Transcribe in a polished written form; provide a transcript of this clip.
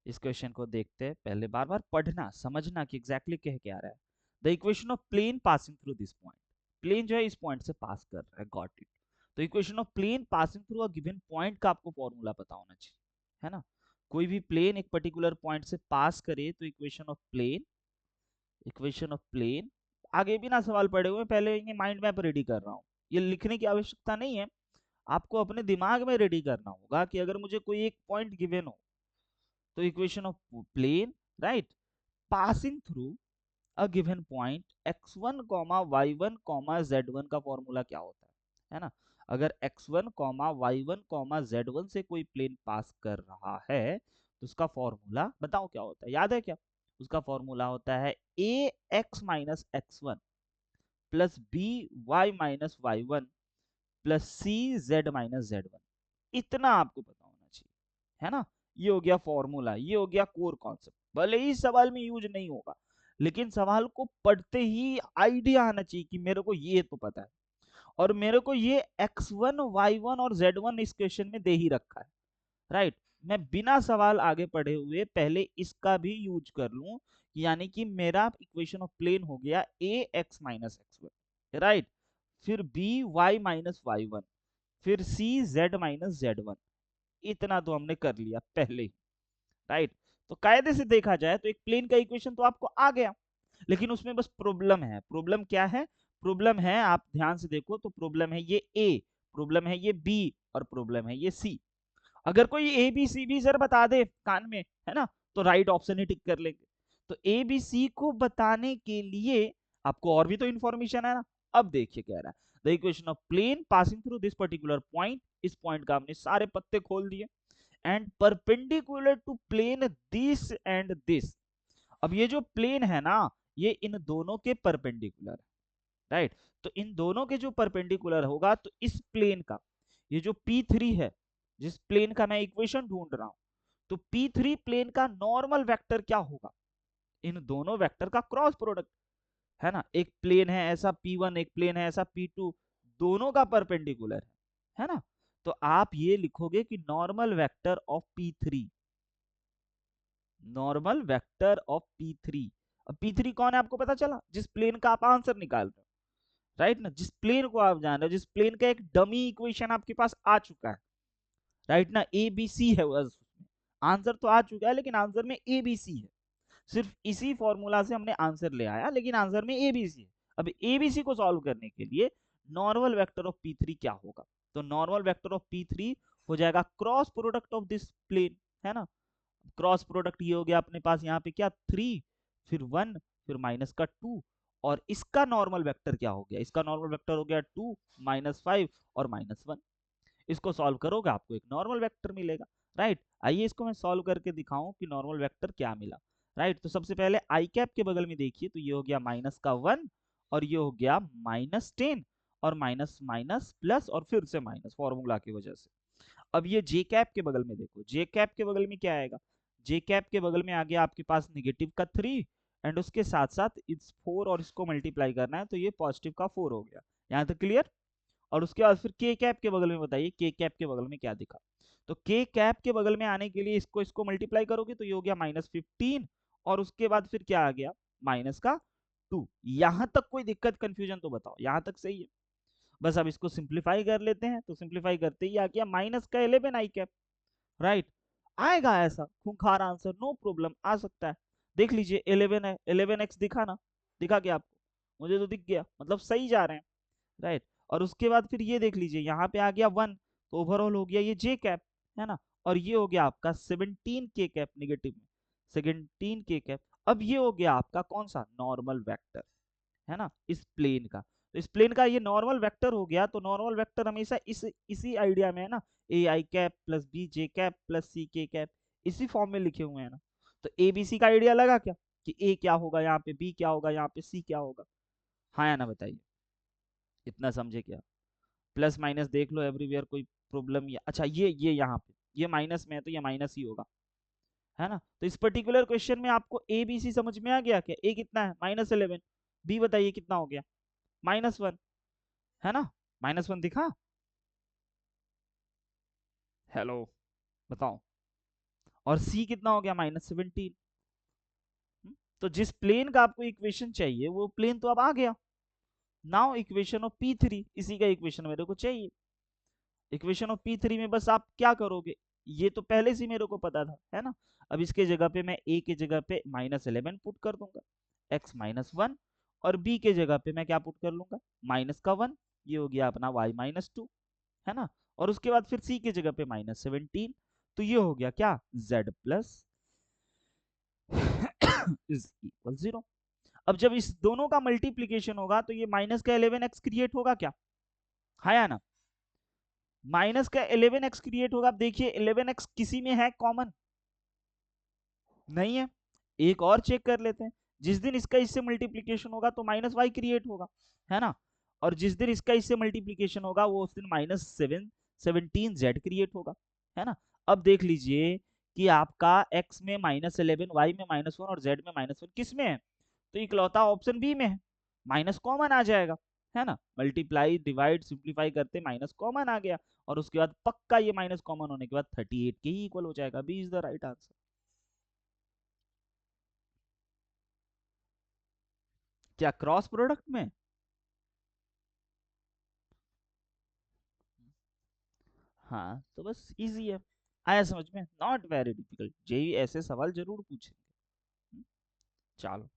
इस क्वेश्चन को देखते हैं, पहले बार बार पढ़ना समझना कि एग्जैक्टली कह क्या रहा है। The equation of plane passing through this point, plane जो है इस पॉइंट से पास कर रहा है, गॉट इट। तो equation of plane passing through a given point का आपको फॉर्मूला पता होना चाहिए, है ना। कोई भी प्लेन एक पर्टिकुलर पॉइंट से पास करे तो इक्वेशन ऑफ प्लेन आगे भी ना सवाल पड़े हुए, पहले ये माइंड मैप रेडी कर रहा हूँ, ये लिखने की आवश्यकता नहीं है। आपको अपने दिमाग में रेडी करना होगा कि अगर मुझे कोई एक पॉइंट गिवन हो तो equation of plane, right, passing through a given point x1 y1 z1 का फॉर्मूला क्या होता है ना। अगर x1 y1 z1 से कोई प्लेन पास कर रहा है तो उसका फॉर्मूला बताओ क्या होता है, याद है क्या। उसका फॉर्मूला होता है a x minus x1 plus B y minus y1 plus C z minus z1। इतना आपको पता होना चाहिए, है ना। ये हो गया फॉर्मूला, ये हो गया कोर कॉन्सेप्ट। भले ही सवाल में यूज नहीं होगा लेकिन सवाल को पढ़ते ही आइडिया आना चाहिए कि मेरे को ये तो पता है और मेरे को ये x1 y1 और z1 इस क्वेश्चन में दे ही रखा है, राइट। मैं बिना सवाल आगे पढ़े हुए पहले इसका भी यूज कर लूं, यानी कि मेरा इक्वेशन ऑफ प्लेन हो गया a x minus x one, right. फिर b y minus y one, फिर c z minus z one. इतना तो हमने कर लिया पहले ही, राइट। तो कायदे से देखा जाए तो एक प्लेन का इक्वेशन तो आपको आ गया, लेकिन उसमें बस प्रॉब्लम है। प्रॉब्लम क्या है? प्रॉब्लम है, आप ध्यान से देखो तो प्रॉब्लम है ये ए, प्रॉब्लम है ये बी और प्रॉब्लम है ये सी। अगर कोई A B C B sir बता दे कान में, है ना, तो राइट ऑप्शन ही टिक कर लेंगे। तो ए बी सी को बताने के लिए आपको और भी तो इंफॉर्मेशन है ना। अब देखिए कह रहा है the equation of plane passing through this particular point, इस पॉइंट का हमने सारे पत्ते खोल दिए, and perpendicular to plane this and this. अब ये जो प्लेन है ना, ये इन दोनों के परपेंडिकुलर है, राइट। तो इन दोनों के जो परपेंडिकुलर होगा तो इस प्लेन का ये जो P3 है, जिस प्लेन का मैं इक्वेशन ढूंढ रहा हूं, तो P3 प्लेन का नॉर्मल वेक्टर क्या होगा? इन दोनों वेक्टर का क्रॉस प्रोडक्ट, है ना। एक प्लेन है ऐसा P1, एक प्लेन है ऐसा P2, दोनों का परपेंडिकुलर है ना। तो आप ये लिखोगे कि normal vector of P3, normal vector of P3। अब P3 कौन है आपको पता चला, जिस प्लेन का आप आंसर निकाल रहे हो, राइट ना। जिस प्लेन को आप जान रहे हो, जिस प्लेन का एक डमी इक्वेशन आपके पास आ चुका है, राइट ना, ए बी सी है उसमें। आंसर तो आ चुका है लेकिन आंसर में ए बी सी है। सिर्फ इसी फॉर्मूला से हमने आंसर ले आया लेकिन आंसर में ए बी सी है। अब ए बी सी को सॉल्व करने के लिए नॉर्मल वेक्टर ऑफ P3 क्या होगा? तो नॉर्मल वेक्टर ऑफ P3 हो जाएगा cross product of this plane, है ना। क्रॉस प्रोडक्ट ये हो गया अपने पास यहाँ पे क्या, 3, फिर 1, फिर माइनस का 2, और इसका नॉर्मल वेक्टर क्या हो गया? इसका नॉर्मल वेक्टर हो गया 2 -5 और -1। इसको सॉल्व करोगे आपको एक नॉर्मल वेक्टर मिलेगा, राइट। आइए इसको मैं सॉल्व करके दिखाऊं कि नॉर्मल वेक्टर क्या मिला, राइट। तो सबसे पहले आई कैप के बगल में देखिए, तो ये हो गया माइनस का 1 और ये हो गया -10 और माइनस माइनस प्लस और फिर से माइनस फॉर्मूला की वजह से। अब ये जे कैप के बगल में देखो, जे कैप के बगल में क्या आएगा? जे कैप के बगल में आ गया आपके पास निगेटिव का 3 एंड उसके साथ साथ इस 4 और इसको मल्टीप्लाई करना है तो ये पॉजिटिव का 4 हो गया। यहाँ तक क्लियर? और उसके बाद फिर के कैप के बगल में बताइए, के कैप के बगल में क्या दिखा? तो के कैप के बगल में आने के लिए इसको इसको मल्टीप्लाई करोगे तो ये हो गया -15 और उसके बाद फिर क्या आ गया? माइनस का 2। यहां तक कोई दिक्कत कंफ्यूजन तो बताओ, यहां तक सही है? बस अब इसको सिंप्लीफाई कर लेते हैं, तो सिंप्लीफाई करते ही आ गया माइनस का 11 आई कैप, राइट। आएगा ऐसा खूंखार आंसर, नो प्रॉब्लम, आ सकता है। देख लीजिए 11 है, 11x दिखा ना, दिखा क्या आपको? मुझे तो दिख गया, मतलब सही जा रहे हैं, राइट। और उसके बाद फिर ये देख लीजिए यहाँ पे आ गया 1, तो ओवरऑल हो गया ये जे कैप, है ना। और ये हो गया आपका 17 के कैप निगेटिव में, 17 के कैप। अब ये हो गया आपका कौन सा? नॉर्मल वेक्टर, है ना, इस प्लेन का। तो इस प्लेन का ये नॉर्मल वेक्टर हो गया, तो नॉर्मल वेक्टर हमेशा इसी आइडिया में है ना, a i cap plus b j cap plus c k cap, इसी फॉर्म में लिखे हुए हैं ना। तो ए बी सी का आइडिया लगा क्या कि ए क्या होगा यहाँ पे, बी क्या होगा यहाँ पे, सी क्या होगा? हाँ या ना बताइए, इतना समझे क्या? प्लस माइनस देख लो एवरीवेयर, कोई प्रॉब्लम? या अच्छा ये यहाँ पे ये माइनस में है तो ये माइनस ही होगा, है ना। तो इस पर्टिकुलर क्वेश्चन में आपको ए बी सी समझ में आ गया क्या? ए कितना है? -11। बी बताइए कितना हो गया? -1, है ना। -1 दिखा? हेलो, बताओ। और सी कितना हो गया -17। तो जिस प्लेन का आपको इक्वेशन चाहिए वो प्लेन तो अब आ गया। नाउ इक्वेशन ऑफ P3, इसी का इक्वेशन मेरे को चाहिए। इक्वेशन ऑफ P3 में बस आप क्या करोगे, ये तो पहले से मेरे को पता था, है ना। अब इसके जगह पे मैं a के जगह पे -11 पुट कर दूंगा, x -1, और b के जगह पे मैं क्या पुट कर लूंगा, -1, ये हो गया अपना y -2, है ना। और उसके बाद फिर c के जगह पे -17, तो ये हो गया क्या, z प्लस इज इक्वल 0। अब जब इस दोनों का मल्टीप्लीकेशन होगा तो ये माइनस का 11x क्रिएट होगा क्या, है या ना। माइनस का 11x क्रिएट होगा। अब देखिए 11x किसी में है कॉमन, नहीं है। एक और चेक कर लेते हैं, जिस दिन इसका इससे मल्टीप्लीकेशन होगा तो -y क्रिएट होगा, है ना। और जिस दिन इसका इससे मल्टीप्लीकेशन होगा वो उस दिन -17z क्रिएट होगा, है ना। अब देख लीजिए कि आपका x में -11, y में -1 और z में -1 किस में है, तो इकलौता ऑप्शन बी में है। माइनस कॉमन आ जाएगा, है ना। मल्टीप्लाई डिवाइड सिंप्लीफाई करते माइनस कॉमन आ गया, और उसके बाद पक्का ये माइनस कॉमन होने के बाद 38 के ही इक्वल हो जाएगा। B is the right answer. क्या क्रॉस प्रोडक्ट में, हाँ तो बस इजी है, आया समझ में, नॉट वेरी डिफिकल्ट। जेई ऐसे सवाल जरूर पूछेंगे। चलो।